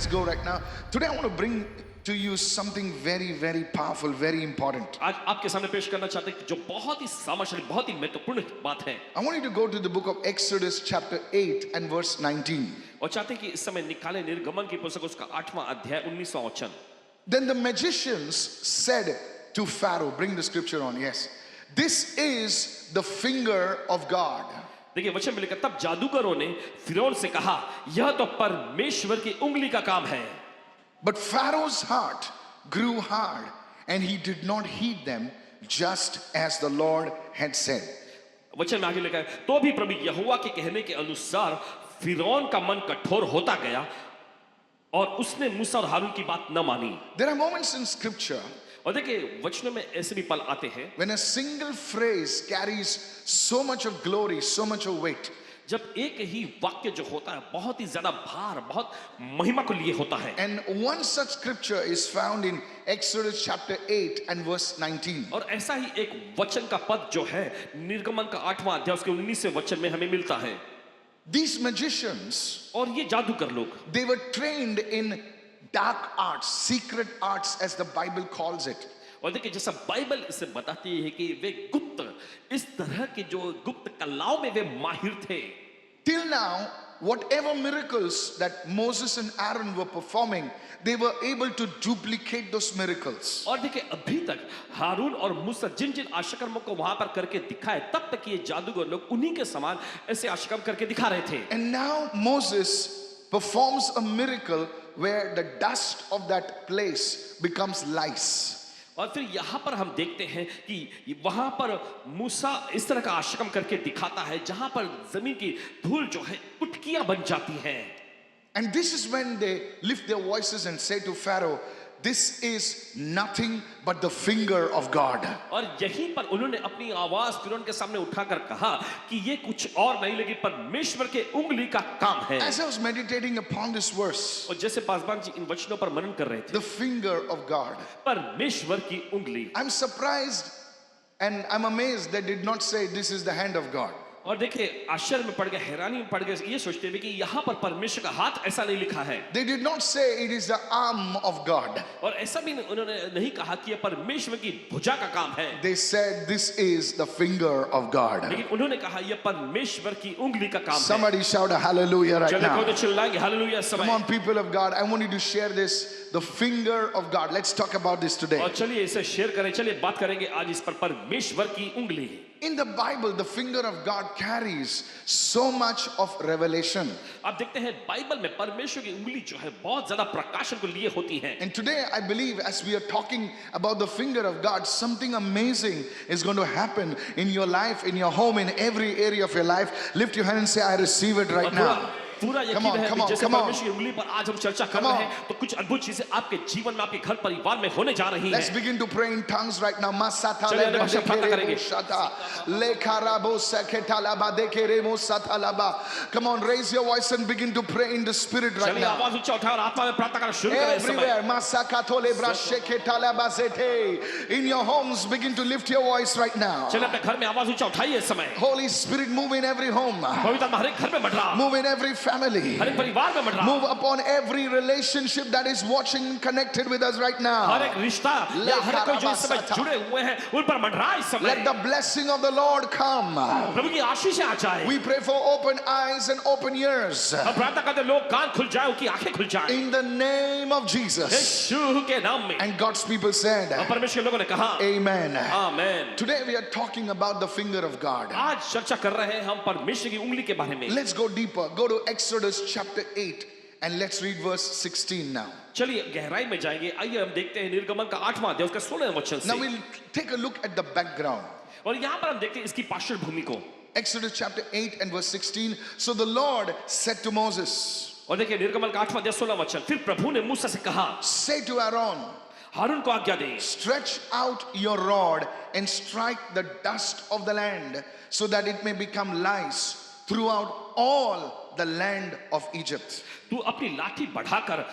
Let's go right now. Today I want to bring to you something very, very powerful, very important. आज आपके सामने पेश करना चाहते हैं जो बहुत ही सामर्थ्यशाली, बहुत ही महत्वपूर्ण बात है। I want you to go to the book of Exodus chapter 8 and verse 19. और चाहते हैं कि इस समय निकाले निर्गमन की पुस्तक उसका 8वां अध्याय 19वां वचन। Then the magicians said to Pharaoh, bring the scripture on, yes. This is the finger of God. देखिए वचन में लिखा, तब जादूगरों ने फिरौन से कहा, यह तो परमेश्वर की उंगली का काम है। But Pharaoh's heart grew hard and he did not heed them, just as the Lord had said. वचन में आगे लिखा है, तो भी प्रभु यहोवा के कहने के अनुसार फिरौन का मन कठोर होता गया और उसने मूसा और हारून की बात न मानी। There are moments in scripture और देखिए वचनों में ऐसे भी पल आते हैं when a single phrase carries so much of glory, so much of weight. जब एक ही वाक्य जो होता है बहुत ही ज्यादा भार, बहुत महिमा को लिए होता है। And one such scripture is found in Exodus chapter 8 and verse 19. और ऐसा ही एक वचन का पद जो है निर्गमन का 8वां अध्याय उसके 19वें वचन में हमें मिलता है। These magicians, और ये जादूगर लोग, they were trained in dark arts, secret arts as the Bible calls it. और देखिए जैसा बाइबल इसे बताती है कि वे गुप्त, इस तरह के जो गुप्त कलाओं में वे माहिर थे। Till now, whatever miracles that Moses and Aaron were performing, they were able to duplicate those miracles. और देखिए अभी तक हारून और मूसा जिन जिन आश्चर्यों को वहां पर करके दिखाए, तब तक ये जादूगर लोग उन्हीं के समान ऐसे आश्चर्य करके दिखा रहे थे। And now Moses performs a miracle where the dust of that place becomes lice. और फिर यहाँ पर हम देखते हैं कि वहां पर मूसा इस तरह का आश्चर्य करके दिखाता है जहां पर जमीन की धूल जो है उटकियां बन जाती हैं। And this is when they lift their voices and say to Pharaoh, this is nothing but the finger of God. और यहीं पर उन्होंने अपनी आवाज फिरौन के सामने उठाकर कहा कि ये कुछ और नहीं लेकिन परमेश्वर के उंगली का काम है। As I was meditating upon this verse, और जैसे पासवान जी इन वचनों पर मनन कर रहे थे, the finger of God, परमेश्वर की उंगली, I'm surprised and I'm amazed they did not say this is the hand of God. और देखिए आश्चर्य में पड़ गए, हैरानी में पड़ गए, ये सोचते हुए कि यहाँ पर परमेश्वर का हाथ ऐसा नहीं लिखा है। They did not say it is the arm of God. और ऐसा भी उन्होंने नहीं कहा कि ये परमेश्वर की भुजा का काम है। They said this is the finger of God. लेकिन उन्होंने कहा ये परमेश्वर की उंगली का काम है। Somebody shout a hallelujah right चलिए कोई now. तो चिल्लाएंगे हालेलुया समय। Come on, people of God, I want you to share this, the finger of God. Let's talk about this today. और चलिए इसे शेयर करें, चलिए बात करेंगे आज इस पर, परमेश्वर की उंगली। In the Bible, the finger of God carries so much of revelation. आप देखते हैं बाइबल में परमेश्वर की उंगली जो है बहुत ज्यादा प्रकाशन को लिए होती है। And today I believe as we are talking about the finger of God, something amazing is going to happen in your life, in your home, in every area of your life. Lift your hand and say, I receive it right now. पूरा Come on, यकीन है come कि on, जैसे come on. परमेश्वर की उंगली पर आज हम चर्चा कर रहे हैं तो कुछ अद्भुत चीजें आपके जीवन में, आपके घर परिवार में होने जा रही Let's हैं। begin to pray in tongues right now. Masata चलिए, leba भाषा प्रार्थना dekerebo करेंगे। shata. Lekarabo seketalaba dekeremo satalaba. Come on, raise your voice and begin to pray in the spirit right चलिए now. आवाज ऊंचा उठाओ और आत्मा में प्रार्थना करना शुरू करें इस समय। Everywhere, masakato lebra sheketalaba zete. In your homes, begin to lift your voice right now. चलिए अपने घर में आवाज ऊंचा उठाइए इस समय। Holy Spirit, move in every home, पवित्र आत्मा हर एक घर में बढ़ रहा, move in every family, हर एक परिवार में बढ़ रहा, move upon every relationship that is watching and connected with us right her now. एक रिश्ता या हर कोई जो इस समय जुड़े हुए हैं उन पर बढ़ रहा है इस Let समय। the blessing of the Lord come. प्रभु की आशीष आ जाए। We pray for open eyes and open ears. हम प्रार्थना करते हैं लोग कान खुल जाए, उनकी आंखें खुल जाए In the name of Jesus. यीशु के नाम में। And God's people said, और परमेश्वर के लोगों ने कहा Amen. Amen. Today we are talking about the finger of God. आज चर्चा कर रहे हैं हम परमेश्वर की उंगली के बारे में। Let's go deeper. Go to Exodus chapter 8 and let's read verse 16 now. चलिए गहराई में जाएंगे, आइए हम देखते हैं निर्गमन का 8वां अध्याय उसका 16वें वचन Now से। we'll take a look at the background. और यहाँ पर हम देखते हैं इसकी पार्श्वभूमि को। Exodus chapter 8 and verse 16. So the Lord said to Moses, और देखिए निर्गमन का 8वां अध्याय 16वां वचन, फिर प्रभु ने मूसा से कहा, say to Aaron, हारून को आज्ञा दे, stretch out your rod and strike the dust of the land so that it may become lice throughout all the land of Egypt. तू अपनी लाठी बढ़ाकर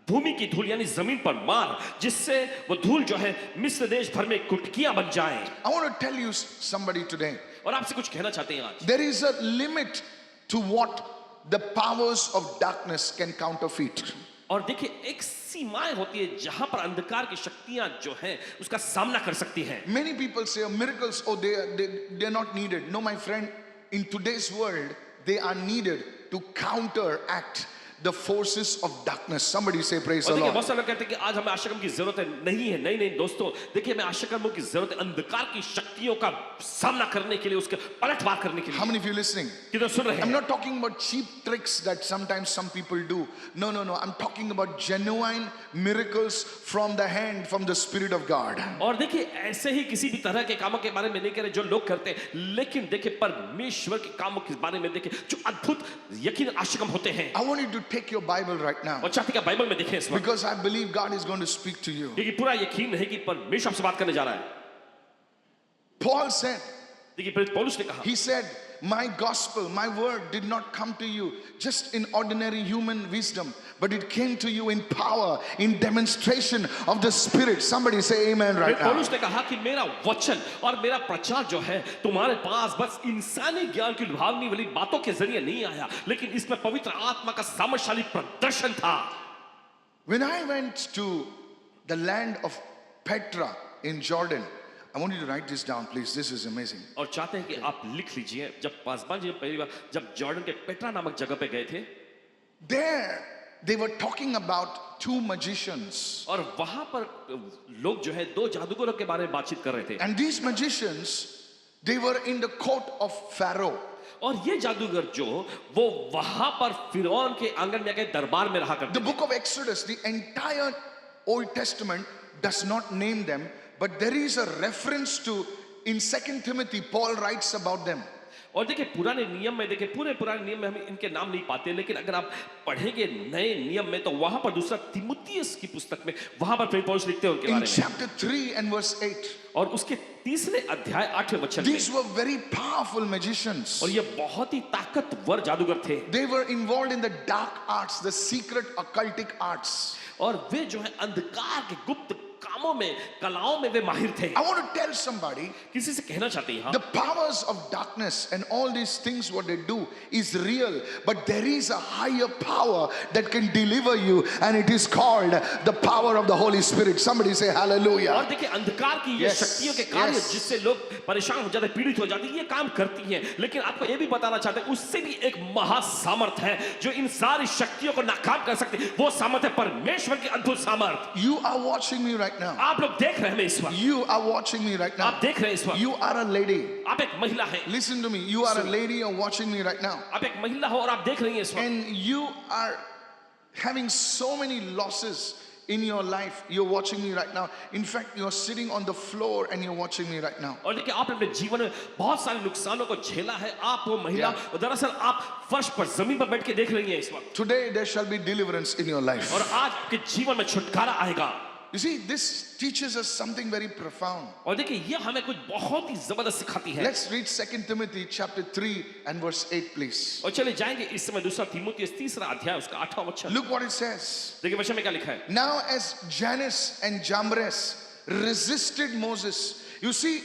भूमि की धूल यानी जमीन पर मार, जिससे वो धूल जो है मिस्र देश भर में कुटकियां बन जाए। I want to tell you somebody today, और आपसे कुछ कहना चाहते हैं आज, there is a limit to what the powers of darkness can counterfeit. और देखिए एक सीमाएं होती है जहां पर अंधकार की शक्तियां जो हैं उसका सामना कर सकती हैं। Many people say miracles, oh, they're not needed. No, my friend, in today's world, they are needed to counteract the forces of darkness. Somebody say, praise और the देखिए Lord. बहुत सारे लोग कहते हैं कि आज हमें आशाकर्म की जरूरत है। नहीं है, नहीं नहीं दोस्तों, देखिए हमें आशाकर्मों की जरूरत है अंधकार की शक्तियों का सामना करने के लिए, उसके पलटवार करने के How लिए। many of you listening? किधर सुन रहे I'm हैं? not talking about cheap tricks that sometimes some people do. No, no, no. I'm talking about genuine miracles from the hand, from the Spirit of God. और देखिए ऐसे ही किसी भी तरह के कामों के बारे में नहीं कह रहे जो लोग करते हैं, लेकिन देखिए परमेश्वर के कामों के बारे में देखिए जो अद्भुत यकीन आशाकर्म होते हैं। I want you to take your Bible right now और चाहते हैं कि बाइबल में देखें इस वक्त, because I believe God is going to speak to you. क्योंकि पूरा यकीन है कि परमेश्वर आपसे बात करने जा रहा है। Paul said, देखिए प्रेरित पौलुस ने कहा, he said, my gospel, my word did not come to you just in ordinary human wisdom, but it came to you in power, in demonstration of the Spirit. Somebody say amen right now. पौलुस ने कहा कि मेरा वचन और मेरा प्रचार जो है तुम्हारे पास बस इंसानी ज्ञान की लुभावनी वाली बातों के जरिए नहीं आया, लेकिन इसमें पवित्र आत्मा का सामर्थ्यशाली प्रदर्शन था। When I went to the land of Petra in Jordan, I want you to write this down, please. This is amazing. और चाहते हैं कि आप लिख लीजिए, जब पासवान जी पहली बार जब जॉर्डन के पेट्रा नामक जगह पे गए थे, There, they were talking about two magicians. और वहां पर लोग जो है दो जादूगरों के बारे में बातचीत कर रहे थे। And these magicians, they were in the court of Pharaoh. और ये जादूगर जो वो वहां पर फिरौन के आंगन में आके दरबार में रहा करते The थे। book of Exodus, the entire Old Testament does not name them, but there is a reference to, in 2 Timothy, Paul writes about them. और देखिए पुराने नियम में, देखिए पूरे पुराने नियम में हम इनके नाम नहीं पाते, लेकिन अगर आप पढ़ेंगे नए नियम में तो वहां पर दूसरा तिमुथियुस की पुस्तक में वहां पर प्रेरित पौलुस लिखते हैं उनके In बारे में। chapter 3 and verse 8, और उसके तीसरे अध्याय 8वें वचन में, these were very powerful magicians. और ये बहुत ही ताकतवर जादूगर थे, They were involved in the dark arts, the secret occultic arts. और वे जो है अंधकार के गुप्त कामों में, कलाओं में वे माहिर थे। I want to tell somebody, किसी से कहना चाहते हैं the powers of darkness and all these things what they do is real, but there is a higher power that can deliver you, and it is called the power of the Holy Spirit. Somebody say और hallelujah. देखिए अंधकार की ये Yes, शक्तियों के कार्य yes. जिससे लोग परेशान हो जाते, पीड़ित हो जाते, ये काम करती हैं, लेकिन आपको ये भी बताना चाहते हैं उससे भी एक महासामर्थ है जो इन सारी शक्तियों को नाकाम कर सकती है। वो सामर्थ है परमेश्वर की अद्भुत सामर्थ। You are watching me right now. आप लोग देख रहे हैं इस वक्त, You are watching me right now. आप देख रहे हैं इस वक्त, You are a lady. आप एक महिला हैं, Listen to me. You are a lady. You're watching me right now. आप एक महिला हो और आप देख रही हैं इस वक्त, And you are having so many losses in your life. You're watching me right now. In fact, you're sitting on the floor and you're watching me right now. और देखिए आपने अपने जीवन में बहुत सारे नुकसानों को झेला है। आप वो महिला, और दरअसल आप फर्श पर जमीन पर बैठ के देख रही हैं इस वक्त, Today there shall be deliverance in your life. और आज के जीवन में छुटकारा आएगा। You see, this teaches us something very profound. और देखिए ये हमें कुछ बहुत ही जबरदस्त सिखाती है। Let's read 2 Timothy chapter 3 and verse 8, please. और चले जाएंगे इस समय दूसरा तीमुथियुस तीसरा अध्याय उसका 8वां वचन। Look what it says. देखिए वचन में क्या लिखा है। Now as Jannes and Jambres resisted Moses. You see,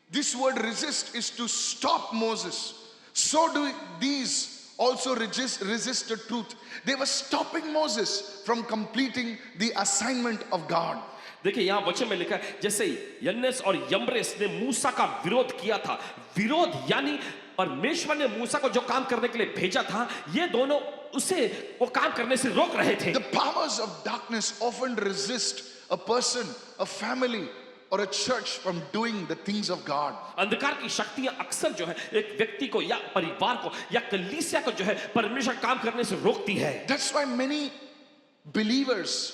this word resist is to stop Moses. So do these also resist the truth. They were stopping Moses from completing the assignment of God. देखिए यहाँ वचन में लिखा है जैसे यन्नेस और यम्ब्रेस ने मूसा का विरोध किया था। विरोध यानी परमेश्वर ने मूसा को जो काम करने के लिए भेजा था, ये दोनों उसे वो काम करने से रोक रहे थे। The powers of darkness often resist a person, a family, or a church from doing the things of God. अंधकार की शक्तियां अक्सर जो है एक व्यक्ति को या परिवार को या कलीसिया को जो है परमेश्वर काम करने से रोकती है। That's why many believers,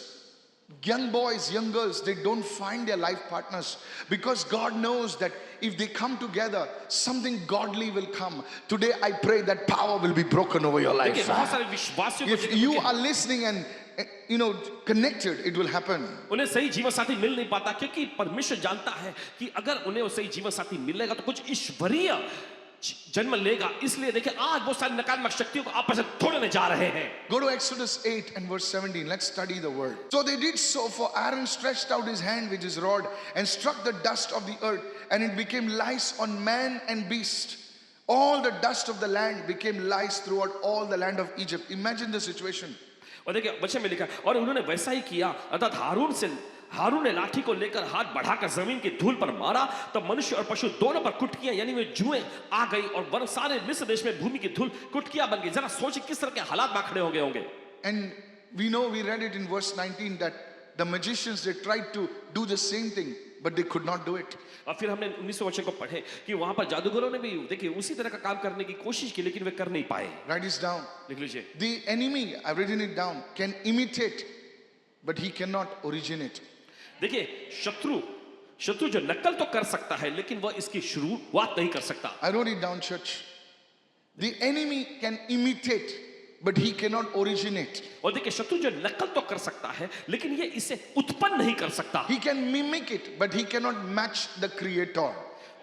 young boys, young girls, they don't find their life partners because God knows that if they come together, something godly will come. Today I pray that power will be broken over your life. देखिए बहुत सारे विश्वासियों If को you are listening and connected, it will happen. उन्हें सही जीवन साथी मिल नहीं पाता क्योंकि परमेश्वर जानता है कि अगर उन्हें वो सही जीवन साथी मिलेगा तो कुछ ईश्वरीय जन्म लेगा। इसलिए देखिए आज बहुत सारी नकारात्मक शक्तियों को आपस में तोड़ने जा रहे हैं। Go to Exodus 8 and verse 17. Let's study the word. So they did so, for Aaron stretched out his hand with his rod and struck the dust of the earth, and it became lice on man and beast. All the dust of the land became lice throughout all the land of Egypt. Imagine the situation. और देखिए वचन में लिखा और उन्होंने वैसा ही किया, अर्थात हारून ने लाठी को लेकर हाथ बढ़ाकर जमीन की धूल पर मारा, तब मनुष्य और पशु दोनों पर कुटकियां यानी वे जुएं आ गई और वरन सारे मिस्र देश में भूमि की धूल कुटकियां बन गई। जरा सोचिए किस तरह के हालात में खड़े होंगे। And we know, we read it in verse 19 that the magicians, they tried to do the same thing, but they could not do it. और फिर हमने 19 वचन को पढ़े कि वहां पर जादूगरों ने भी देखिए उसी तरह का काम करने की कोशिश की, लेकिन वे कर नहीं पाए। Write this down. लिख लीजिए। The enemy, I've written it down, can imitate, but he cannot originate. देखिए शत्रु जो नकल तो कर सकता है, लेकिन वह इसकी शुरुआत नहीं कर सकता। I wrote it down, church. The enemy can imitate, but he cannot originate. और देखिए शत्रु जो नकल तो कर सकता है, लेकिन ये इसे उत्पन्न नहीं कर सकता। He can mimic it, but he cannot match the creator.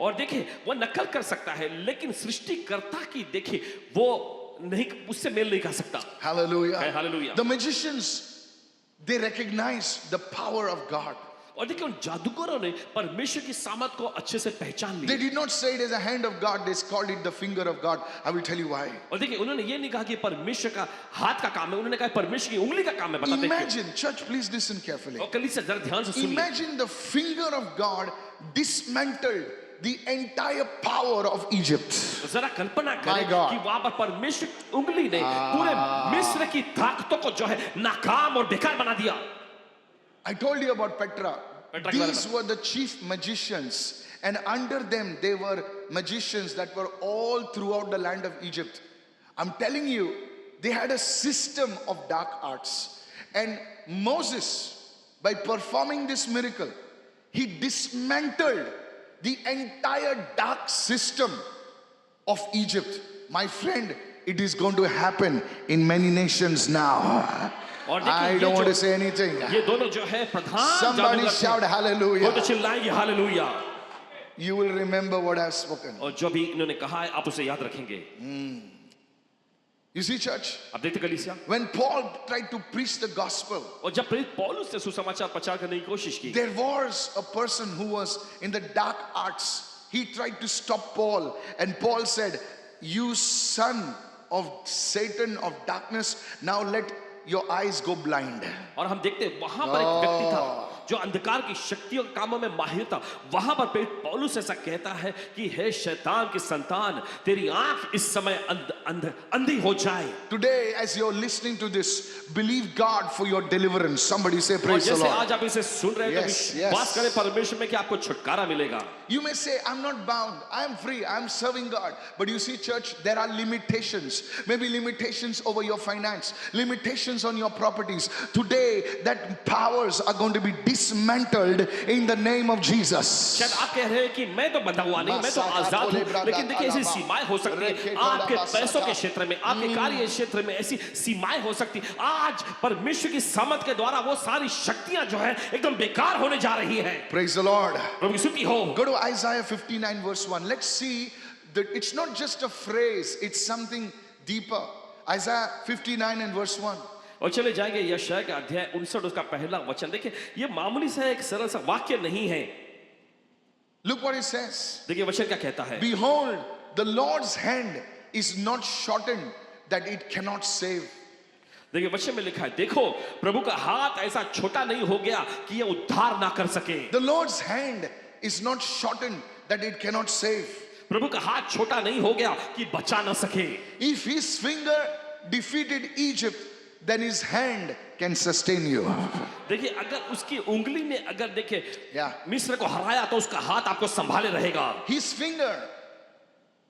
और देखिए वह नकल कर सकता है, लेकिन सृष्टिकर्ता की देखिए वो नहीं, उससे मेल नहीं खा सकता। Hallelujah. Hallelujah. The magicians, they recognize the power of God. और देखिए उन जादूगरों ने परमेश्वर की सामर्थ को अच्छे से पहचान They लिया। did not say it as a hand of God, they called it the finger of God. I will tell you why. और देखिए उन्होंने ये नहीं कहा कि परमेश्वर का हाथ का काम है, उन्होंने कहा परमेश्वर की उंगली का काम है। बताते हैं। Imagine, church, please listen carefully. और कलीसिया जरा ध्यान से सुनिए। Imagine the finger of God dismantled the entire power of Egypt. जरा कल्पना My करें God. कि वहां पर परमेश्वर की उंगली ने पूरे मिस्र की ताकतों को जो है नाकाम और बेकार बना दिया। I told you about Petra. Petra के बारे These were the chief magicians, and under them they were magicians that were all throughout the land of Egypt. I'm telling you, they had a system of dark arts. And Moses, by performing this miracle, he dismantled the entire dark system of Egypt. My friend, it is going to happen in many nations now. और देखिए I ये don't want जो- to say anything. ये दोनों जो है प्रधान Somebody जादूगर थे। shout वो तो hallelujah. चिल्लाएंगे hallelujah. You will remember what I've spoken. और जो भी इन्होंने कहा है आप उसे याद रखेंगे। You see, church, अब देखते कलीसिया, when Paul tried to preach the gospel, और जब प्रेरित पौलुस ने सुसमाचार प्रचार करने की कोशिश की, there was a person who was in the dark arts. He tried to stop Paul, and Paul said, "You son of Satan of darkness, now let your eyes go blind." और हम देखते हैं वहां पर एक व्यक्ति था जो अंधकार की शक्तियों के कामों में माहिर था। वहां पर प्रेरित पौलुस ऐसा कहता है कि हे शैतान की संतान, तेरी आंख इस समय अंधी हो जाए। Today, as you're listening to this, believe God for your deliverance. Somebody say, और "Praise the जैसे Lord." आज आप इसे सुन रहे हैं तो Yes, विश्वास yes. करें परमेश्वर में कि आपको छुटकारा मिलेगा। You may say, "I'm not bound. I'm free. I'm serving God." But you see, church, there are limitations. Maybe limitations over your finance, limitations on your properties. Today, that powers are going to be dismantled in the name of Jesus. शायद आप कह रहे हैं कि मैं तो बंधा हुआ नहीं, मैं तो आजाद हूं, लेकिन देखिए ऐसी सीमाएं हो सकती हैं आपके पैसों के क्षेत्र में, आपके कार्य क्षेत्र में ऐसी सीमाएं हो सकती। आज परमेश्वर की सामर्थ के द्वारा वो सारी शक्तियां जो है एकदम बेकार होने जा रही हैं। Praise the Lord. प्रभु की स्तुति हो। Go to Isaiah 59 verse 1. Let's see that it's not just a phrase, it's something deeper. Isaiah 59 and verse 1. और चले जाएंगे यशायाह का अध्याय 59 उसका पहला वचन। देखिए ये मामूली सा एक सरल सा वाक्य नहीं है। Look what it says. देखिए वचन क्या कहता है। Behold, the Lord's hand is not shortened that it cannot save. देखिए वचन में लिखा है, देखो प्रभु का हाथ ऐसा छोटा नहीं हो गया कि ये उद्धार ना कर सके। The Lord's hand is not shortened that it cannot save. प्रभु का हाथ छोटा नहीं हो गया कि बचा ना सके। If his finger defeated Egypt, then his hand can sustain you. देखिए अगर उसकी उंगली ने अगर देखे Yeah. मिस्र को हराया तो उसका हाथ आपको संभाले रहेगा। His finger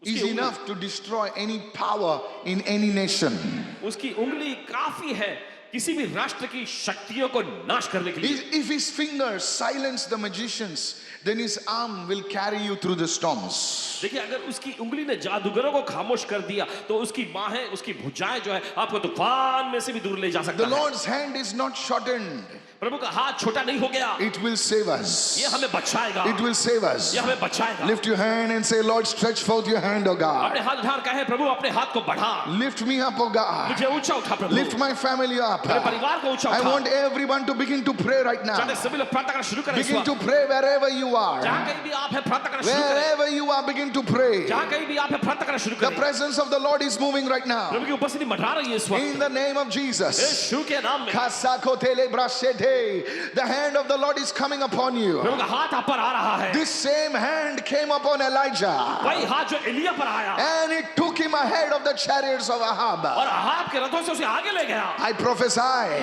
is उसकी enough to destroy any power in any nation. उसकी उंगली काफी है किसी भी राष्ट्र की शक्तियों को नाश करने के लिए। If his fingers silence the magicians, then his arm will carry you through the storms. देखिए अगर उसकी उंगली ने जादूगरों को खामोश कर दिया तो उसकी बाहें, उसकी भुजाएं जो है आपको तूफान में से भी दूर ले जा सकता The है। Lord's hand is not shortened. प्रभु का हाथ छोटा नहीं हो गया, It will save ये us. हमें बचाएगा, It will save us. ये हमें बचाएगा। Lift your hand and say, "Lord, stretch forth your hand, O God. अपने हाथ उठा कहे प्रभु अपने हाथ को बढ़ा, Lift me up, O God. मुझे ऊंचा उठा प्रभु, Lift my family up." मेरे परिवार को ऊंचा I उठा। want everyone to begin to pray right now. चाहते सभी लोग प्रार्थना करना शुरू करें इस Begin वक्त। to pray wherever you you are, जहाँ कहीं भी आप है प्रार्थना करना शुरू करें, wherever you are, begin to pray. जहाँ कहीं भी आप है प्रार्थना करना शुरू The करें. presence of the Lord is moving right now. प्रभु की उपस्थिति मंडरा रही है इस In वक्त the name of Jesus. यीशु के नाम में. Kasakotele brashete. The hand of the Lord is coming upon you. प्रभु का हाथ आप पर आ रहा है. This same hand came upon Elijah, वही हाथ जो एलिया पर आया and it took him ahead of the chariots of Ahab. और अहाब के रथों से उसे आगे ले गया. I prophesy,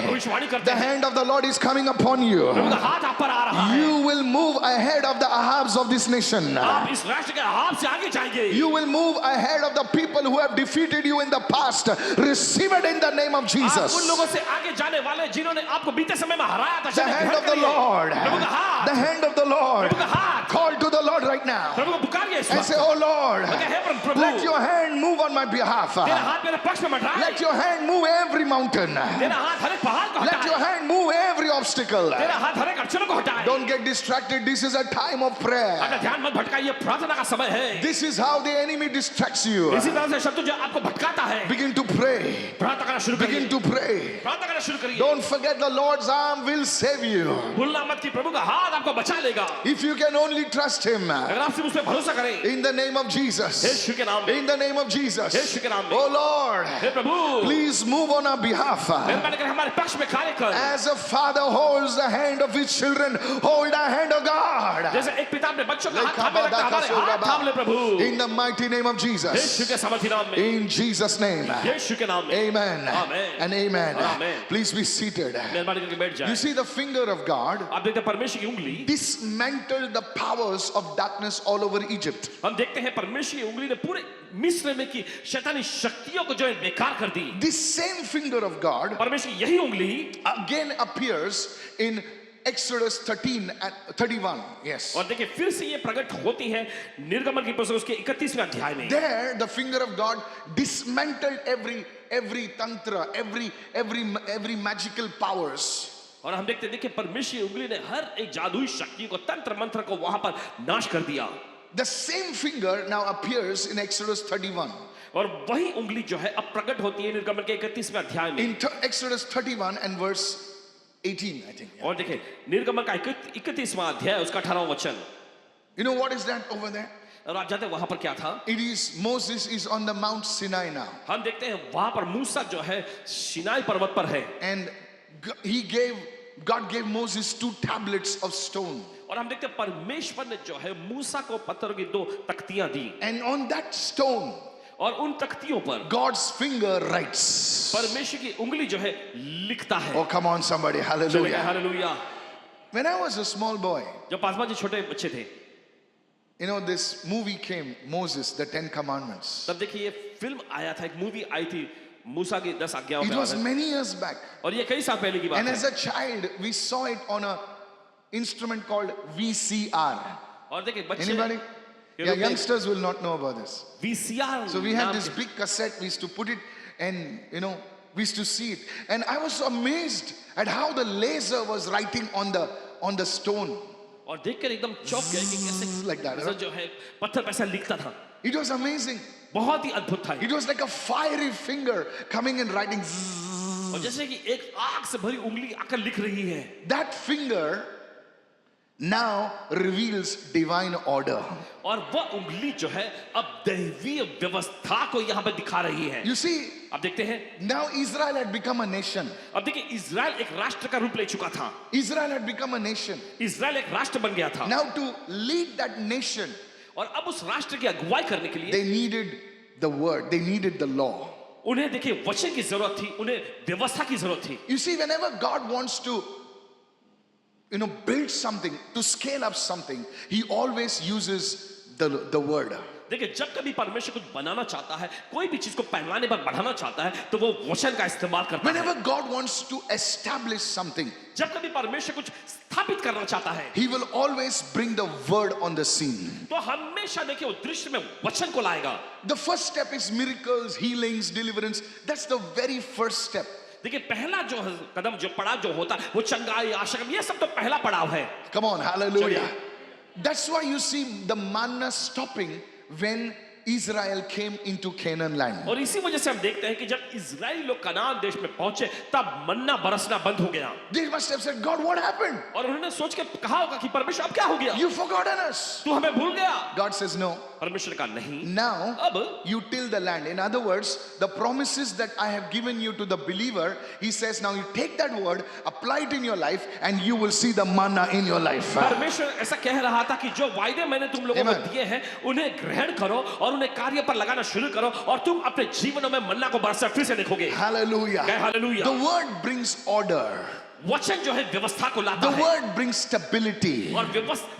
भविष्यवाणी करते the हैं hand of the Lord is coming upon you. प्रभु का हाथ आप पर आ रहा है. You will move ahead of the Ahabs of this nation. आप इस राष्ट्र के अहाब से आगे जाएंगे. You will move ahead of the people who have defeated you in the past. Receive it in the name of आप Jesus. उन लोगों से आगे जाने वाले जिन्होंने आपको बीते समय में हराया था. The hand of the Lord. प्रभु का हाथ. The hand of the Lord. प्रभु का हाथ. Call to the Lord right now प्रभु को पुकारिए इस and वक्त. say, oh Lord, hey Prabhu, let your hand move on my behalf. तेरा हाथ मेरे पक्ष में मंडराए. Let your hand move every mountain. तेरा हाथ हर एक पहाड़ को Let your हटाए. hand move every obstacle. तेरा हाथ हर एक अड़चन को हटाए. Don't get distracted. This is a time of prayer. अपना ध्यान मत भटकाइए. प्रार्थना का समय है. This is how the enemy distracts you. इसी तरह से शत्रु जो आपको भटकाता है. Begin to pray. प्रार्थना करना शुरू Begin करिए. to pray. प्रार्थना करना शुरू करिए. Don't forget the Lord's arm will save you. भूलना मत कि प्रभु का हाथ आपको बचा लेगा. If you can only trust Him. अगर आप सिर्फ उस पर भरोसा करें. In the name of Jesus. यीशु के नाम में. In the name of Jesus. यीशु के नाम में. Oh Lord, hey Prabhu, please move on our behalf. मेहरबानी कर हमारे पक्ष में कार्य कर. As a father holds the hand of his children, hold the hand of God. जैसे एक पिता अपने बच्चों का हाथ थामे रखता है, हमारे हाथ थाम ले प्रभु. In the mighty name of Jesus. यीशु के सामर्थी नाम में. In Jesus' name. यीशु के नाम में. Amen. Amen. And amen. Amen. Please be seated. मेहरबानी करके बैठ You जाए. see, the finger of God आप देखते हैं परमेश्वर की उंगली. dismantled the powers of darkness all over Egypt. हम देखते हैं परमेश्वर की उंगली ने पूरे मिस्र में की शैतानी शक्तियों को जो है बेकार कर दी. This same finger of God परमेश्वर की यही उंगली again appears in Exodus 13 and 31. Yes. और देखिए फिर से ये प्रकट होती है निर्गमन की पुस्तक उसके 31वें अध्याय में. There, the finger of God dismantled every tantra, every magical powers. और हम देखते देखिए परमेश्वर की उंगली ने हर एक जादुई शक्ति को तंत्र मंत्र को वहां पर नाश कर दिया. The same finger now appears in Exodus 31. और वही उंगली जो है अब प्रकट होती है निर्गमन के 31वें अध्याय में. In Exodus 31 and verse 18, I think. और देखिए निर्गमन का 31वां अध्याय उसका 18वां वचन. You know what is that over there? और आप जानते हैं वहां पर क्या था? It is Moses is on the Mount Sinai now. हम देखते हैं वहां पर मूसा जो है सिनाई पर्वत पर है. And God gave Moses 2 tablets of stone. और हम देखते हैं परमेश्वर ने जो है मूसा को पत्थर की 2 तख्तियां दी. And on that stone, और उन तख्तियों पर God's finger writes. परमेश्वर की उंगली जो है लिखता है. Oh, come on, somebody. Hallelujah. Hallelujah. When I was a small boy, जब पासवान जी छोटे बच्चे थे you know, this movie came, Moses, the 10 Commandments. तब देखिए ये फिल्म आया था, एक मूवी आई थी मूसा की 10 आज्ञाओं It पे was आधारित. many years back. और ये कई साल पहले की बात And है. as a child, we saw it on a instrument called VCR. और देखिए बच्चे Anybody? ये Yeah, लोग youngsters will not know about this. VCR So we had नाम this के- big cassette, we used to put it and, you know, we used to see it. And I was amazed at how the laser was writing on the stone. और देखकर एकदम चौंक गए कि कैसे Like that, ऐसा जो है पत्थर पे ऐसा लिखता था. It was amazing. बहुत ही अद्भुत था. It was like a fiery finger coming and writing. और जैसे कि एक आग से भरी उंगली आकर लिख रही है. That finger now reveals divine order. और वह उंगली जो है अब दैवीय व्यवस्था को यहाँ पर दिखा रही है. You see, अब देखते हैं now Israel had become a nation. अब देखिए इजराइल एक राष्ट्र का रूप ले चुका था. Israel had become a nation. Israel एक राष्ट्र बन गया था. Now to lead that nation, और अब उस राष्ट्र की अगुवाई करने के लिए they needed the word, they needed the law. उन्हें देखिए वचन की जरूरत थी, उन्हें व्यवस्था की जरूरत थी. You see, whenever God wants to, you know, build something, to scale up something, He always uses the word. देखिए जब कभी परमेश्वर कुछ बनाना चाहता है, कोई भी चीज को पैमाने पर बढ़ाना चाहता है, तो वो वचन का इस्तेमाल करता है. Whenever God wants to establish something, जब कभी परमेश्वर कुछ स्थापित करना चाहता है, He will always bring the word on the scene. तो हमेशा देखिए वो दृश्य में वचन को लाएगा. The first step is miracles, healings, deliverance. That's the very first step. देखिए पहला जो कदम जो पड़ाव जो होता है वो चंगाई आशा ये सब तो पहला पड़ाव है. Come on, hallelujah. That's why you see the manna stopping when Israel came into Canaan land. और इसी वजह से हम देखते हैं कि जब इजराइली लोग कनान देश में पहुंचे तब मन्ना बरसना बंद हो गया They must have said, God, what happened? और उन्होंने सोच के कहा होगा कि परमेश्वर अब क्या हो गया, You've forgotten us. तू हमें भूल गया। God says, no. परमेश्वर का नहीं, Now अब you till the land. In other words, the promises that I have given you to the believer, he says, now you take that word, apply it in your life, and you will see the manna in your life. परमेश्वर ऐसा कह रहा था कि जो वायदे मैंने तुम लोगों को Amen. दिए हैं उन्हें ग्रहण करो और उन्हें कार्य पर लगाना शुरू करो और तुम अपने जीवनों में मन्ना को बरसता फिर से देखोगे। Hallelujah. Hallelujah. The word brings order. वचन जो है व्यवस्था को लाता The है word brings stability. और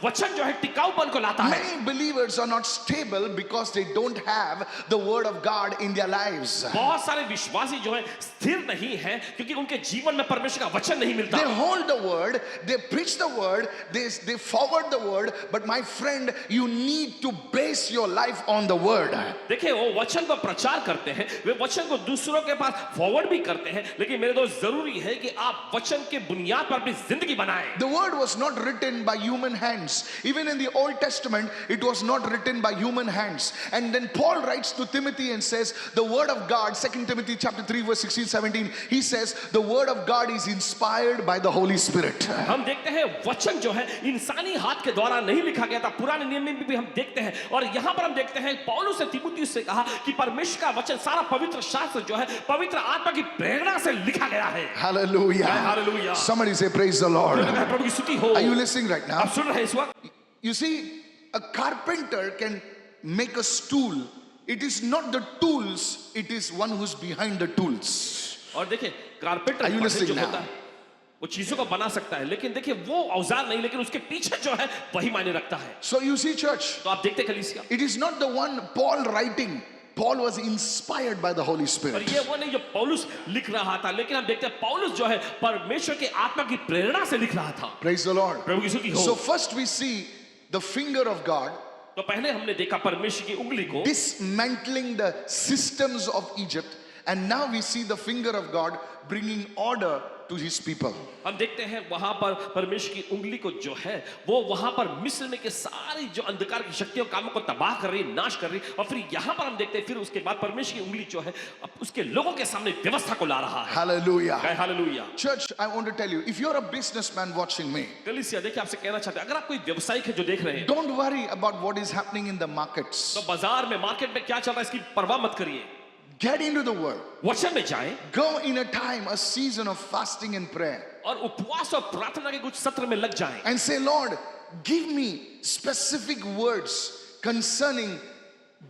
वचन जो है टिकाऊपन को लाता है। Many believers are not stable because they don't have the word of God in their lives. बहुत सारे विश्वासी जो है स्थिर नहीं है क्योंकि उनके जीवन में परमेश्वर का वचन नहीं मिलता। They hold the word, they preach the word, they forward the word, but my friend, you need to base your life on the word. देखिए वो वचन को प्रचार करते हैं, वे वचन को दूसरों के पास फॉरवर्ड भी करते हैं, लेकिन मेरे दोस्त जरूरी है कि आप वचन के बुनियाद पर अपनी जिंदगी बनाएं। The word was not written by human hands. Even in the Old Testament, it was not written by human hands. And then Paul writes to Timothy and says, the word of God, 2 Timothy chapter 3 verse 16, 17, he says, the word of God is inspired by the Holy Spirit. हम देखते हैं वचन जो है इंसानी हाथ के द्वारा नहीं लिखा गया था, पुराने नियम में भी हम देखते हैं और यहाँ पर हम देखते हैं पौलुस ने तीमुथियुस से कहा कि परमेश्वर का वचन सारा पवित्र शास्त्र जो है पवित्र आत्मा की प्रेरणा से लिखा गया है। Hallelujah. Hallelujah. Somebody say praise the Lord. प्रभु की स्तुति हो। Are you listening right now? आप सुन रहे हैं इस वक्त? You see, a carpenter can make a stool. It is not the tools, it is one who's behind the tools. और देखिए कारपेंटर Are you listening जो now? होता है वो चीजों को बना सकता है, लेकिन देखिए वो औजार नहीं, लेकिन उसके पीछे जो है वही मायने रखता है। So you see, church, तो आप देखते कलीसिया, it is not the one Paul writing. Paul was inspired by the Holy और Spirit. ये वो नहीं जो पौलुस लिख रहा था, लेकिन हम देखते हैं पौलुस जो है परमेश्वर के आत्मा की प्रेरणा से लिख रहा था। Praise the Lord. प्रभु की स्तुति हो। So first we see the finger of God तो पहले हमने देखा परमेश्वर की उंगली को dismantling the systems of Egypt, and now we see the finger of God bringing order to his people. हम देखते हैं वहां पर परमेश्वर की उंगली को जो है वो वहां पर मिस्र में के सारी जो अंधकार की शक्तियों कामों को तबाह कर रही, नाश कर रही, और फिर यहां पर हम देखते हैं फिर उसके बाद परमेश्वर की उंगली जो है अब उसके लोगों के सामने व्यवस्था को ला रहा है। Hallelujah. Hallelujah. Church, I want to tell you, if you're a businessman watching me, कलीसिया देखिए आपसे कहना चाहते हैं अगर आप कोई व्यवसायिक है जो देख रहे हैं don't worry about what is happening in the markets. तो बाजार में मार्केट में क्या चल रहा है इसकी परवाह मत करिए, Get into the word. वचन में जाएं Go in a time, a season of fasting and prayer, और उपवास और प्रार्थना के कुछ सत्र में लग जाएं and say, Lord, give me specific words concerning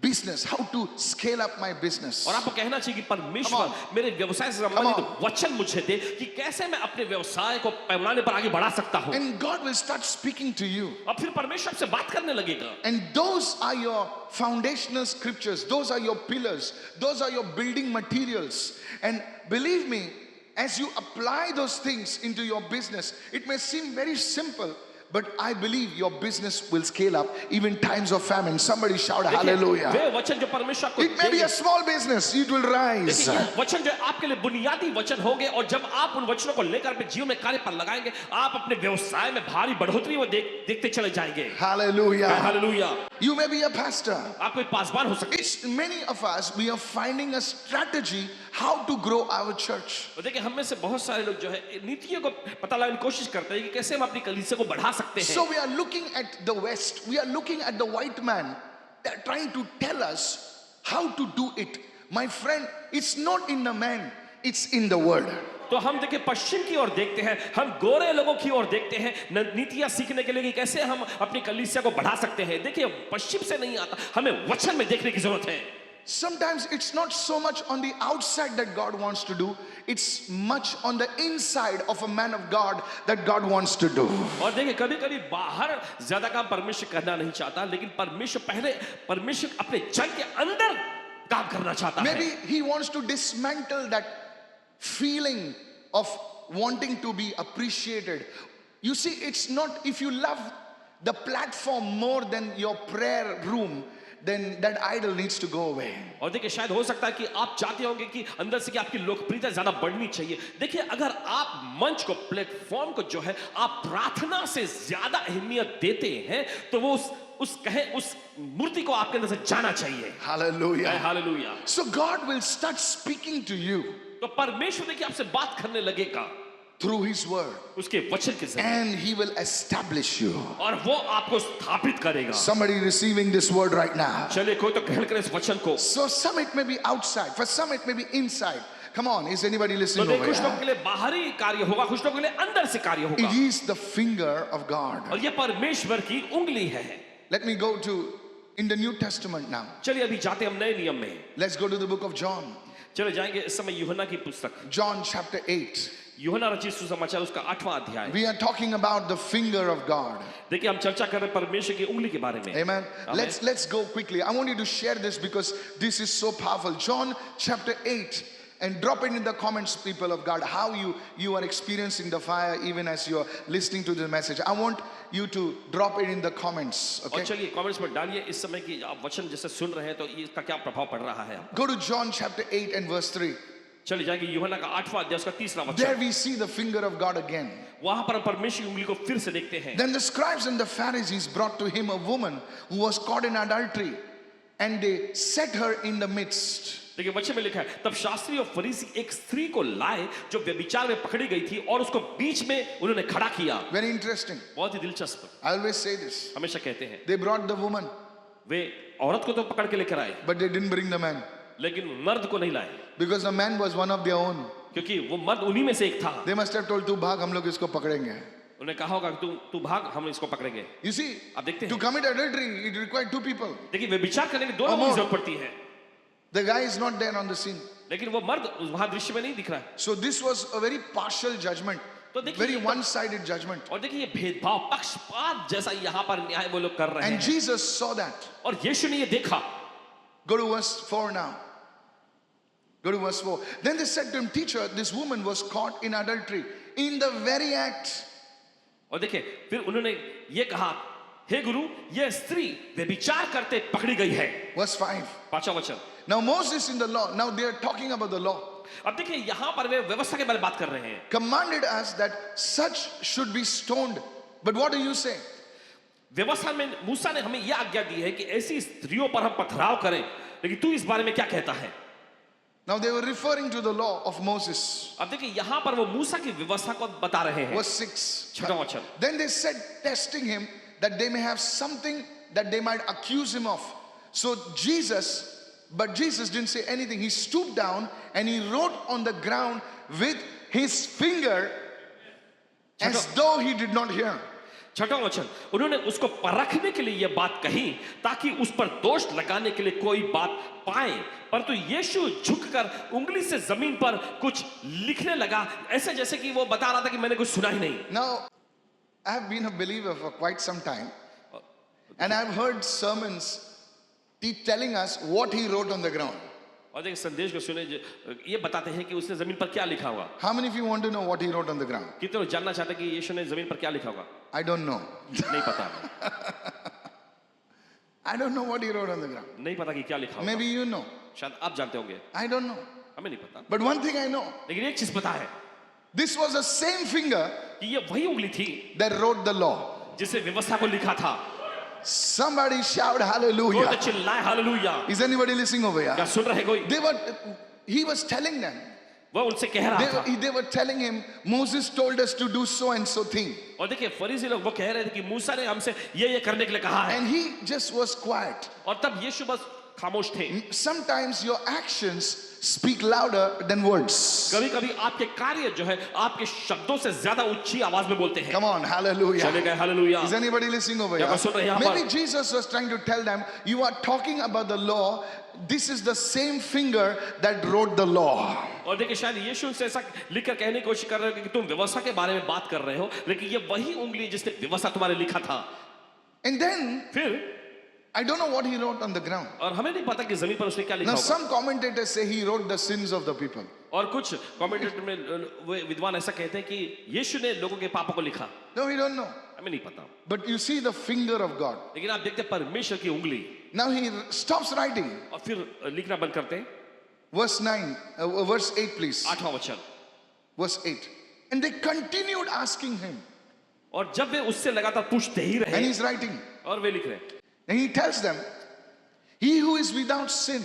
business, how to scale up my business. और आपको कहना चाहिए कि Come परमेश्वर on. मेरे व्यवसाय से संबंधित वचन मुझे दे कि कैसे मैं अपने व्यवसाय को पैमाने पर आगे बढ़ा सकता हूं, And God will start speaking to you. और फिर परमेश्वर आपसे बात करने लगेगा। And those are your foundational scriptures. Those are your pillars. Those are your building materials. And believe me, as you apply those things into your business, it may seem very simple, but I believe your business will scale up even times of famine. Somebody shout देखिए, hallelujah. वे वचन जो परमेश्वर को It may be देंगे, a small business, it will rise. देखिए, ये वचन जो है आपके लिए बुनियादी वचन होंगे और जब आप उन वचनों को लेकर अपने जीवन में कार्य पर लगाएंगे आप अपने व्यवसाय में भारी बढ़ोतरी वो देखते चले जाएंगे। Hallelujah. Hallelujah. You may be a pastor. आप कोई पासवान हो सकते हैं। It's many of us, we are finding a strategy how to grow our church. तो देखिए हम में से बहुत सारे लोग जो है नीतियों को पता लगाने की कोशिश करते हैं कि कैसे हम अपनी कलीसिया को बढ़ा सकते हैं। So we are looking at the West, we are looking at the white man. They're trying to tell us how to do it. My friend, it's not in the man, it's in the word. तो हम देखिए पश्चिम की ओर देखते हैं, हम गोरे लोगों की ओर देखते हैं नीतियां सीखने के लिए कि कैसे हम अपनी कलीसिया को बढ़ा सकते हैं। देखिए पश्चिम से नहीं आता, हमें वचन में देखने की जरूरत है। Sometimes it's not so much on the outside that God wants to do, it's much on the inside of a man of God that God wants to do. और देखिए कभी-कभी बाहर ज्यादा काम परमेश्वर करना नहीं चाहता, लेकिन परमेश्वर अपने जन के अंदर काम करना चाहता है। Maybe he wants to dismantle that feeling of wanting to be appreciated. You see, it's not, if you love the platform more than your prayer room, then that idol needs to go away. और देखिए शायद हो सकता है कि आप चाहते होंगे कि अंदर से कि आपकी लोकप्रियता ज्यादा बढ़नी चाहिए। देखिए अगर आप मंच को, प्लेटफॉर्म को जो है आप प्रार्थना से ज्यादा अहमियत देते हैं तो वो उस मूर्ति को आपके अंदर से जाना चाहिए। Hallelujah. Hallelujah. So God will start speaking to you तो परमेश्वर देखिए आपसे बात करने लगेगा through His word, उसके वचन के जरिए, and He will establish you. और वो आपको स्थापित करेगा। Somebody receiving this word right now. चलिए कोई तो ग्रहण करे इस वचन को। So some it may be outside, for some it may be inside. Come on, is anybody तो listening देख over कुछ लोगों here? के लिए बाहरी कार्य होगा, कुछ लोगों के लिए अंदर से कार्य It होगा, is the finger of God. और ये परमेश्वर की उंगली है। Let me go to in the New Testament now. चलिए अभी जाते हम नए नियम में। Let's go to the book of John. चले जाएंगे इस समय यूहन्ना की पुस्तक, John chapter 8. यूहन्ना रचित सुसमाचार उसका 8वां अध्याय। We are talking about the finger of God. देखिए हम चर्चा कर रहे हैं परमेश्वर की उंगली के बारे में। Amen. Amen. Let's go quickly. I want you to share this because this is so powerful. John chapter 8. And drop it in the comments, people of God, how you are experiencing the fire even as you are listening to the message. I want you to drop it in the comments. और Okay. चलिए comments में डालिए इस समय की आप वचन जैसे सुन रहे हैं तो इसका क्या प्रभाव पड़ रहा है। Go to John chapter 8 and verse 3. चलिए जाएंगे यूहन्ना का 8वां अध्याय उसका 3रा There वचन। we see the finger of God again. वहां पर हम परमेश्वर की उंगली को फिर से देखते हैं। Then the scribes and the Pharisees brought to him a woman who was caught in adultery, and they set her in the midst. देखिए वचन में लिखा है, तब शास्त्री और फरीसी एक स्त्री को लाए जो व्यभिचार में पकड़ी गई थी और उसको बीच में उन्होंने खड़ा किया। Very interesting. बहुत ही दिलचस्प। I always say this. हमेशा कहते हैं They brought the woman, वे औरत को तो पकड़ के लेकर आए but they didn't bring the man लेकिन मर्द को नहीं लाए, because the man was one of their own. क्योंकि वो मर्द उन्हीं में से एक था। They must have told, "तू भाग, हम लोग इसको पकड़ेंगे." उन्हें कहा होगा कि तू भाग, हम इसको पकड़ेंगे। You see, आप देखते to हैं commit adultery, it required two people. देखिए व्यभिचार करने के दो और लोगों की more. जरूरत पड़ती है, The guy is not there on the scene. लेकिन वो मर्द वहां दृश्य में नहीं दिख रहा है। So this was a very partial judgment, तो देखिए very ये तो- one-sided judgment. और देखिए ये भेदभाव पक्षपात जैसा यहाँ पर न्याय वो लोग कर रहे And हैं, Jesus saw that. और यीशु ने ये देखा। Go to verse 4 now. Go to verse 4. Then they said to him, "Teacher, this woman was caught in adultery in the very act." और देखिए फिर उन्होंने ये कहा, हे गुरु, ये स्त्री व्यभिचार करते पकड़ी गई है। Verse 5. 5वां वचन। Now Moses in the law, now they are talking about the law, अब देखिए यहाँ पर वे व्यवस्था के बारे में बात कर रहे हैं। commanded us that such should be stoned. But what do you say? व्यवस्था में मूसा ने हमें यह आज्ञा दी है कि ऐसी स्त्रियों पर हम पथराव करें, लेकिन तू इस बारे में क्या कहता है? Now they were referring to the law of Moses. अब देखिए यहाँ पर वो मूसा की व्यवस्था को बता रहे हैं। Verse 6. 6वां वचन। Then they said, testing him, that they may have something that they might accuse him of. So but Jesus didn't say anything. He stooped down and he wrote on the ground with his finger as though he did not hear. 6वां वचन, उन्होंने उसको परखने के लिए यह बात कही ताकि उस पर दोष लगाने के लिए कोई बात पाए, परंतु यीशु झुककर उंगली से जमीन पर कुछ लिखने लगा, ऐसे जैसे कि वो बता रहा था कि मैंने कुछ सुना ही नहीं। Now, I have been a believer for quite some time, and I've heard sermons telling us what he wrote on the ground. और देखिए संदेश को सुने ये बताते हैं कि उसने जमीन पर क्या लिखा होगा। How many of you want to know what he wrote on the ground? कितने लोग जानना चाहते हैं कि यीशु ने जमीन पर क्या लिखा होगा? I don't know. नहीं पता, I don't know what he wrote on the ground. नहीं पता कि क्या लिखा होगा। Maybe you know. शायद आप जानते होंगे, I don't know. हमें नहीं पता। But one thing I know, लेकिन एक चीज पता है this was the same finger कि ये वही उंगली थी that wrote the law. जिससे व्यवस्था को लिखा था। Somebody shout कोई तो hallelujah. चिल्लाए hallelujah. Is anybody listening over क्या here? सुन रहे कोई? He was telling them. वो उनसे कह रहा था। They were telling him, Moses told us to do so and so thing. और देखिए फरीसी लोग वो कह रहे थे कि मूसा ने हमसे ये करने के लिए कहा है, And he just was quiet. और तब यीशु बस खामोश थे। Sometimes your actions speak louder than words. कभी-कभी आपके कार्य जो है आपके शब्दों से ज्यादा ऊंची आवाज में बोलते हैं। Come on, hallelujah. चले गए hallelujah. Is anybody listening over क्या here? कोई सुन रहे हैं यहाँ पर? Maybe Jesus was trying to tell them, you are talking about the law. This is the same finger that wrote the law. और देखिए शायद यीशु उनसे ऐसा लिखकर कहने की कोशिश कर रहे हो कि तुम व्यवस्था के बारे में बात कर रहे हो, लेकिन ये वही उंगली जिसने व्यवस्था तुम्हारे लिखा था। And then, फिर I don't know what he wrote on the ground. और हमें नहीं पता कि जमीन पर उसने क्या लिखा Now, होगा। some commentators say he wrote the sins of the people. और कुछ कमेंटेटर में वे विद्वान ऐसा कहते हैं कि यीशु ने लोगों के पापों को लिखा। No, we don't know. हमें नहीं पता, But you see the finger of God. लेकिन आप देखते हैं परमेश्वर की उंगली। Now he stops writing. और फिर लिखना बंद करते हैं। Verse 8, please. 8वां वचन। Verse 8. And they continued asking him. और जब वे उससे लगातार पूछते ही And रहे, he's writing. और वे लिख रहे हैं, And he tells them, he who is without sin,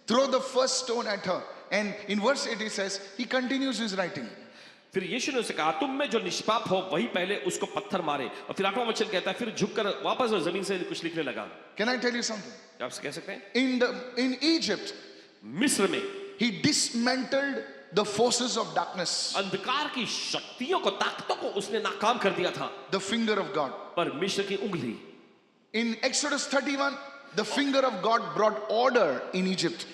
throw the first stone at her. And in verse 8 he says, he continues his writing. फिर यीशु ने उसे कहा, तुम में जो निष्पाप हो वही पहले उसको पत्थर मारे। और फिर 8वां वचन कहता है, फिर झुककर वापस वो जमीन से कुछ लिखने लगा। Can I tell you something? आप कह सकते हैं? In Egypt, मिस्र में he dismantled the forces of darkness, अंधकार की शक्तियों को, ताकतों को उसने नाकाम कर दिया था। the finger of God. परमेश्वर की उंगली। In Exodus 31, the finger of God brought order in Egypt.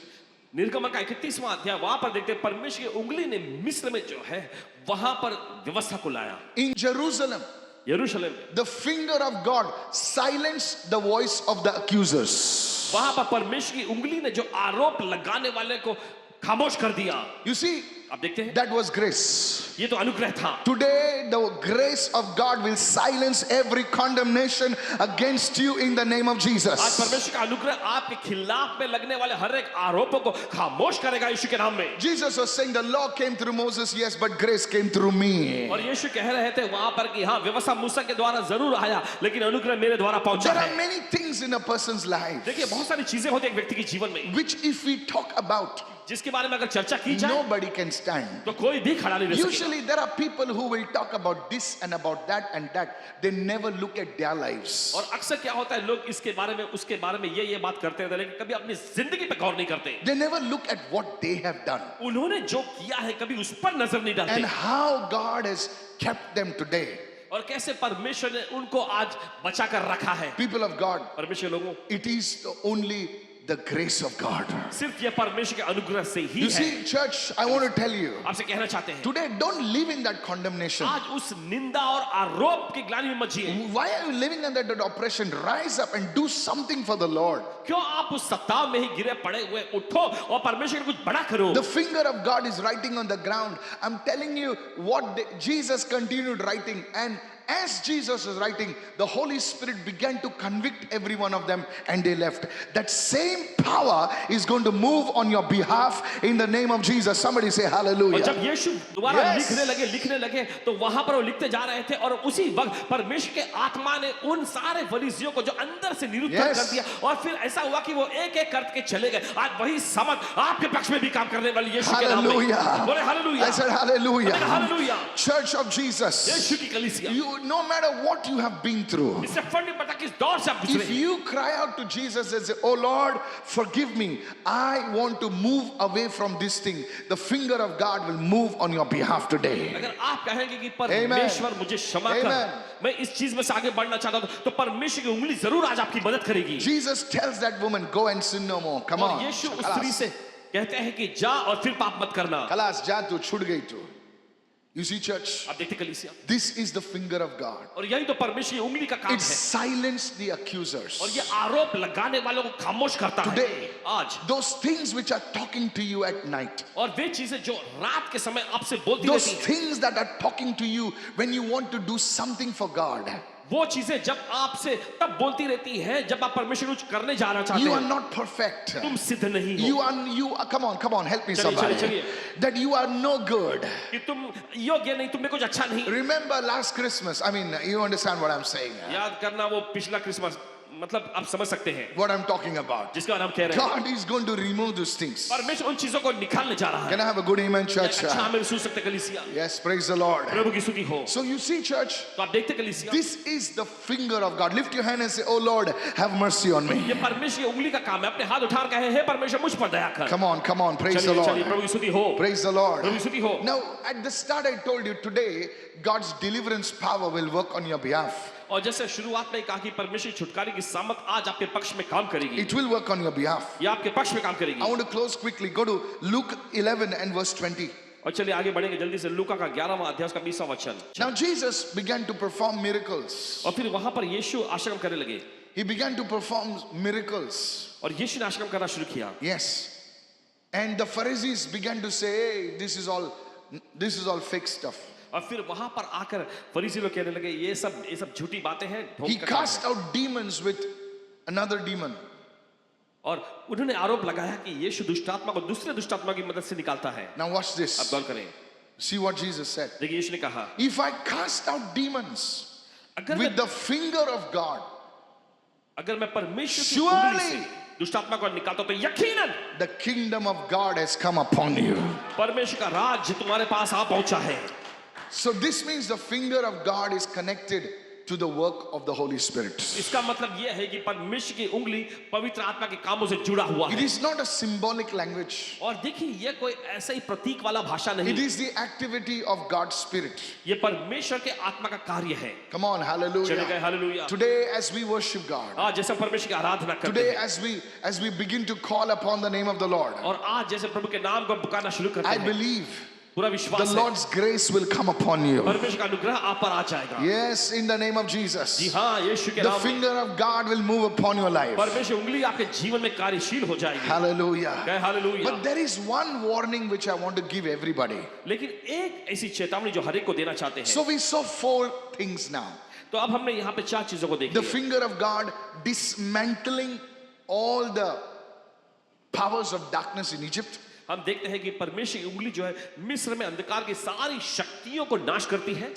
निर्गमन का 31वां अध्याय, वहां पर देखते हैं परमेश्वर की उंगली ने मिस्र में जो है वहां पर व्यवस्था को लाया। In Jerusalem, यरूशलेम में the finger of God silenced the voice of the accusers. वहां पर परमेश्वर की उंगली ने जो आरोप लगाने वाले को खामोश कर दिया। You see, आप देखते हैं, that was grace. ये तो अनुग्रह था। Today, the grace of God will silence every condemnation against you in the name of आज Jesus. परमेश्वर का अनुग्रह आपके खिलाफ में लगने वाले हर एक आरोपों को खामोश करेगा यीशु के नाम में। Jesus was saying the law came through Moses, yes, but grace came through me. और यीशु कह रहे थे वहां पर कि हाँ, व्यवस्था मूसा के द्वारा जरूर आया, लेकिन अनुग्रह मेरे द्वारा पहुंचा There are है। many things in a person's life देखिए, बहुत सारी चीजें होती है एक व्यक्ति के जीवन में, which, if we talk about, जिसके बारे में अगर चर्चा की जाए nobody can stand. तो कोई भी खड़ा नहीं रह सकेगा। Usually, there are people who will talk about this and about that and that. They never look at their lives. और अक्सर क्या होता है, लोग इसके बारे में उसके बारे में ये बात करते रहते हैं, लेकिन कभी अपनी जिंदगी पे गौर नहीं करते। They never look at what they have done उन्होंने जो किया है कभी उस पर नजर नहीं and डालते, how God has kept them today. और कैसे परमेश्वर ने उनको आज बचा कर रखा है। People of God, परमेश्वर लोगों, it is only the grace of God. सिर्फ ये परमेश्वर के अनुग्रह से ही You है। see, church, I want to tell you, आपसे कहना चाहते हैं, today don't live in that condemnation. आज उस निंदा और आरोप की ग्लानि में मत जिए। Why are you living under that oppression? Rise up and do something for the Lord. क्यों आप उस सत्ता में ही गिरे पड़े हुए? उठो और परमेश्वर के कुछ बड़ा करो। The finger of God is writing on the ground. I'm telling you what Jesus continued writing, and as Jesus was writing, the Holy Spirit began to convict every one of them and they left. That same power is going to move on your behalf in the name of Jesus. Somebody say और hallelujah. जब यीशु दोबारा Yes. लिखने लगे तो वहां पर वो लिखते जा रहे थे, और उसी वक्त परमेश्वर के आत्मा ने उन सारे फरीसियों को जो अंदर से निरुद्ध Yes. कर दिया, और फिर ऐसा हुआ कि वो एक एक करके चले गए। आज वही समझ आपके पक्ष में भी काम करने वाली यीशु के नाम में। Hallelujah. बोले hallelujah. I said hallelujah. Hallelujah. Church of Jesus, यीशु की कलीसिया, you, no matter what you have been through, इससे फर्क नहीं पड़ता किस दौर से आप गुजरे if हैं। you cry out to Jesus and say, oh Lord, forgive me, I want to move away from this thing, the finger of God will move on your behalf today. अगर आप कहेंगे कि परमेश्वर मुझे क्षमा कर, Amen. मैं इस चीज में से आगे बढ़ना चाहता हूं, तो परमेश्वर की उंगली जरूर आज आपकी मदद करेगी। Jesus tells that woman, go and sin no more. Come और on. यीशु उस स्त्री से कहते हैं कि जा और फिर पाप मत करना। Kalas, ja tu chhut gayi tu. You see, church, आप देखते कलीसिया, this is the finger of God. और यही तो परमेश्वर की उंगली का काम It है, silenced the accusers. और ये आरोप लगाने वालों को खामोश करता है। Today, आज those things which are talking to you at night, और वे चीजें जो रात के समय आपसे बोलती those रहती हैं, things that are talking to you when you want to do something for God, वो चीजें जब आपसे तब बोलती रहती हैं जब आप परमेश्वर कुछ करने जाना चाहते you are हैं। not perfect. तुम सिद्ध नहीं हो, Come on, help me चलिए, somebody. चलिए। That you are no good. कि तुम योग्य नहीं, तुम में कुछ अच्छा नहीं। Remember last Christmas, I mean, you understand what I'm saying. याद करना वो पिछला क्रिसमस, मतलब आप समझ सकते हैं What I'm talking about. जिसका हम कह रहे हैं। God is going to remove those things. परमेश्वर उन चीजों को निकालने जा रहा है। Can I have a good amen, church? अच्छा हमें सुन सकते कलीसिया, Yes, praise the Lord. प्रभु की स्तुति हो। So you see, church, तो आप देखते कलीसिया, this is the finger of God. Lift your hand and say, oh Lord, have mercy on me. ये परमेश्वर की उंगली का काम है। अपने हाथ उठा कर कहे, हे परमेश्वर मुझ पर दया कर। Come on, praise the चलिए चलिए, Lord. प्रभु की स्तुति हो, Praise the Lord. प्रभु की स्तुति हो। Now, at the start, I told you today, God's deliverance power will work on your behalf. और जैसे शुरुआत में कहा कि परमेश्वर छुटकारे की सामत आज आपके पक्ष में काम करेगी, It will work on your behalf. ये आपके पक्ष में काम I करेगी। want to close quickly. Go to Luke 11 and verse 20. और चलिए आगे बढ़ेंगे जल्दी से। लूका का 11वां अध्याय उसका 20वां वचन। Now, Jesus began to perform miracles. और फिर वहां पर यीशु आश्रम करने लगे, He began to perform miracles. और यीशु ने आश्रम करना शुरू किया। Yes. And the Pharisees began to say, hey, this is all fake stuff. और फिर वहां पर आकर फरीसी लोग कहने लगे, ये सब झूठी बातें हैं, ढोंग He का काम cast है। out demons with another demon. और उन्होंने आरोप लगाया कि यीशु दुष्टात्मा को दूसरे दुष्टात्मा की मदद से निकालता है। Now watch अब this. गौर करें, See what Jesus said. देखिए यीशु ने कहा, If I cast out demons अगर with मैं the finger of God, अगर मैं परमेश्वर की उंगली से surely दुष्ट आत्मा को निकालता हूं तो यकीनन the kingdom of God has come upon you. परमेश्वर का राज्य तुम्हारे पास आ पहुंचा है। So this means the finger of God is connected to the work of the Holy Spirit. इसका मतलब यह है कि परमेश्वर की उंगली पवित्र आत्मा के कामों से जुड़ा हुआ It है। is not a symbolic language. और देखिए यह कोई ऐसा ही प्रतीक वाला भाषा It नहीं, is the activity of God's Spirit. ये परमेश्वर के आत्मा का कार्य है। Come on, चले गए hallelujah. Hallelujah. Today as we worship God, आज जैसे परमेश्वर की आराधना करते today हैं as we begin to call upon the name of the Lord, और आज जैसे प्रभु के नाम को पुकारना शुरू करते I हैं, believe पूरा the विश्वास है Lord's grace will come upon you. परमेश्वर का अनुग्रह आप पर आ जाएगा। Yes, in the name of ji Jesus. हाँ, यीशु के The नाम में finger of God will move upon your life. परमेश्वर उंगली आपके जीवन में कार्यशील हो जाएगी। Hallelujah. कहे hallelujah. But there is one warning which I want to give everybody. लेकिन एक ऐसी चेतावनी जो हर एक को देना चाहते हैं। So we saw 4 things now. तो अब हमने यहाँ पे 4 चीजों को देख The लिया। finger of God dismantling all the powers of darkness in Egypt. हम देखते हैं कि परमेश्वर की उंगली जो है मिस्र में अंधकार की सारी शक्तियों को नाश करती है।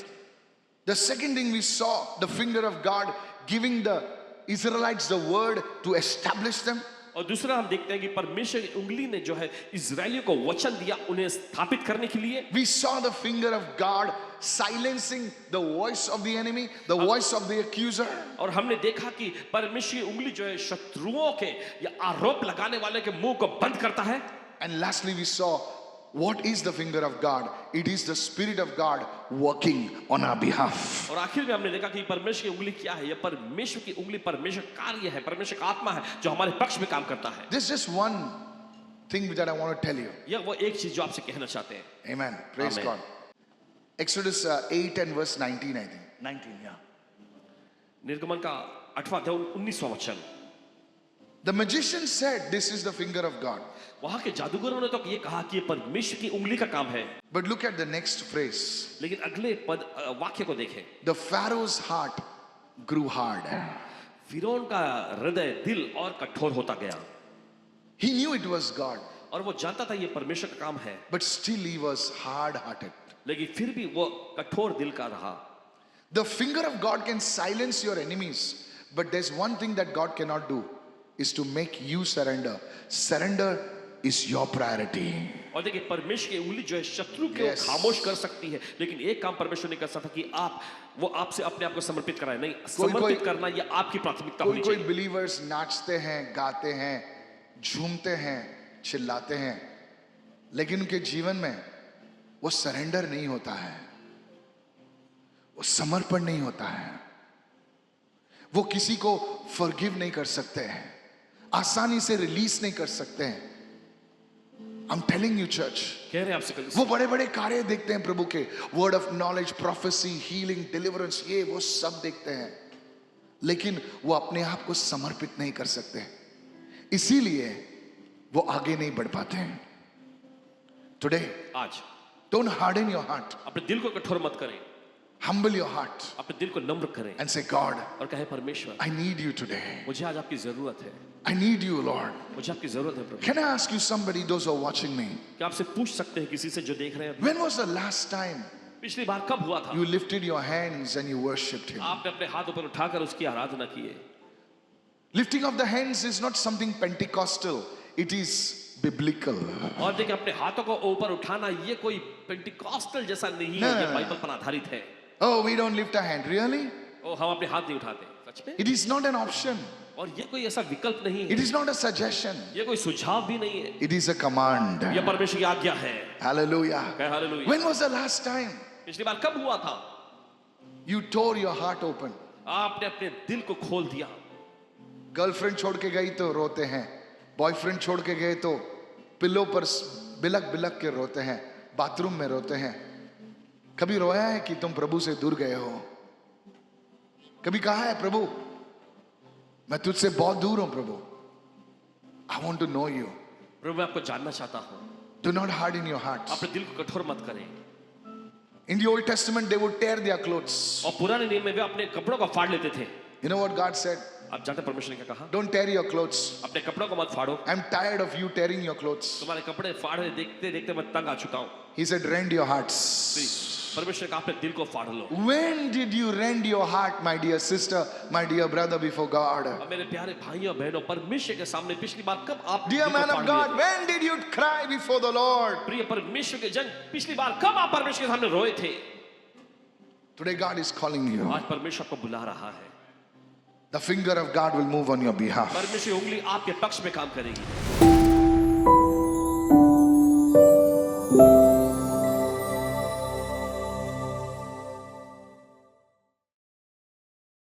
The second thing we saw, the finger of God giving the Israelites the word to establish them. और दूसरा हम देखते हैं कि परमेश्वर की उंगली ने जो है इजरायलियों को वचन दिया उन्हें स्थापित करने के लिए। We saw the finger of God silencing the voice of the enemy, the voice of the accuser. और हमने देखा कि परमेश्वर की उंगली जो है शत्रुओं के या आरोप लगाने वाले के मुंह को बंद करता है। And lastly, we saw what is the finger of God? It is the Spirit of God working on our behalf. और आखिर में हमने देखा कि परमेश्वर की उंगली क्या है। यह परमेश्वर की उंगली परमेश्वर कार्य है, परमेश्वर का आत्मा है जो हमारे पक्ष में काम करता है। This is just one thing that I want to tell you. यह वो एक चीज जो आपसे कहना चाहते हैं। Amen. Praise Amen. God. Exodus 8 and verse 19, I think. 19, yeah. निर्गमन का 8वां अध्याय 19वां वचन। The magician said, "This is the finger of God." वहां के जादूगरों ने तो ये कहा कि ये परमेश्वर की उंगली का काम है। But look at the next phrase. लेकिन अगले पद वाक्य को देखें। The Pharaoh's heart grew hard. फिरौन का हृदय दिल और कठोर होता गया He knew it was God, और वो जानता था ये परमेश्वर का काम है, but still he was hard-hearted. लेकिन फिर भी वो कठोर दिल का रहा। The finger of God can silence your enemies, but there's one thing that God cannot do is to make you surrender. Surrender is your priority. और देखिए परमेश्वर की उंगली जो है शत्रु को Yes. खामोश कर सकती है, लेकिन एक काम परमेश्वर ने कर सकता कि वो आपसे अपने आप को समर्पित कराए। नहीं, समर्पित करना ये आपकी प्राथमिकता होनी कोई चाहिए। believers नाचते हैं, गाते हैं, झूमते हैं, चिल्लाते हैं, लेकिन उनके जीवन में वो सरेंडर नहीं होता है, वो समर्पण नहीं होता है, वो किसी को फॉरगिव नहीं कर सकते हैं, आसानी से रिलीज नहीं कर सकते हैं। I'm telling you church, कह रहे हैं आपसे कल वो बड़े बड़े कार्य देखते हैं प्रभु के, word of knowledge, prophecy, healing, deliverance, ये वो सब देखते हैं, लेकिन वो अपने आप को समर्पित नहीं कर सकते, इसीलिए वो आगे नहीं बढ़ पाते हैं। टुडे आज डोंट हार्डन योर हार्ट, अपने दिल को कठोर मत करें, humble your heart अपने दिल को नम्र करें and say, God, और कहे परमेश्वर I need you today. मुझे आज आपकी जरूरत है, I need you, Lord. मुझे आपकी जरूरत है प्रभु। Can I ask you, somebody, those who are watching me, क्या आपसे पूछ सकते हैं किसी से जो देख रहे हैं अभी? when was the last time पिछली बार कब हुआ था you lifted your hands and you worshipped Him? आपने अपने हाथ ऊपर उठाकर उसकी आराधना की है? Lifting of the hands is not something Pentecostal, it is biblical. और देखिए अपने हाथों को ऊपर उठाना ये कोई पेंटिकॉस्टल जैसा नहीं है, ये बाइबल पर आधारित है। Oh, we don't lift our hand, really? ओ हम अपने हाथ नहीं उठाते सच में, It is not an option, और ये कोई ऐसा विकल्प नहीं it है, is not a suggestion, ये कोई सुझाव भी नहीं है, it is a command. ये परमेश्वर की आज्ञा है। Hallelujah. कहे hallelujah. When was the last time पिछली बार कब हुआ था you tore your heart open? आपने अपने दिल को खोल दिया? गर्लफ्रेंड छोड़ के गई तो रोते हैं, बॉयफ्रेंड छोड़ के गए तो पिल्लो पर बिलक बिलक के रोते हैं, बाथरूम में रोते हैं। कभी रोया है कि तुम प्रभु से दूर गए हो? कभी कहा है प्रभु मैं तुझसे बहुत दूर हूं प्रभु, I want to know you. प्रभु मैं आपको जानना चाहता हूँ, Do not harden your hearts. अपने दिल को कठोर मत करें। In the Old Testament they would tear their clothes. और पुराने नियम में वे अपने कपड़ों को फाड़ लेते थे। You know what God said? आप जानते हैं परमेश्वर ने क्या कहा? Don't tear your clothes. अपने कपड़ों को मत फाड़ो, I'm tired of you tearing your clothes. तुम्हारे कपड़े फाड़े देखते देखते मैं तंग आ चुका हूँ। He said, rend your hearts. परमेश्वर का अपने दिल को फाड़ लो। When did you rend your heart, my dear sister, my dear brother, before God? अब मेरे प्यारे भाइयों बहनों, परमेश्वर के सामने पिछली बार कब आप Dear दिल को man फाड़ of लिए God, थे? when did you cry before the Lord? प्रिय परमेश्वर के जन, पिछली बार कब आप परमेश्वर के सामने रोए थे? Today God is calling you. आज परमेश्वर आपको बुला रहा है। The finger of God will move on your behalf. परमेश्वर की उंगली आपके पक्ष में काम करेगी।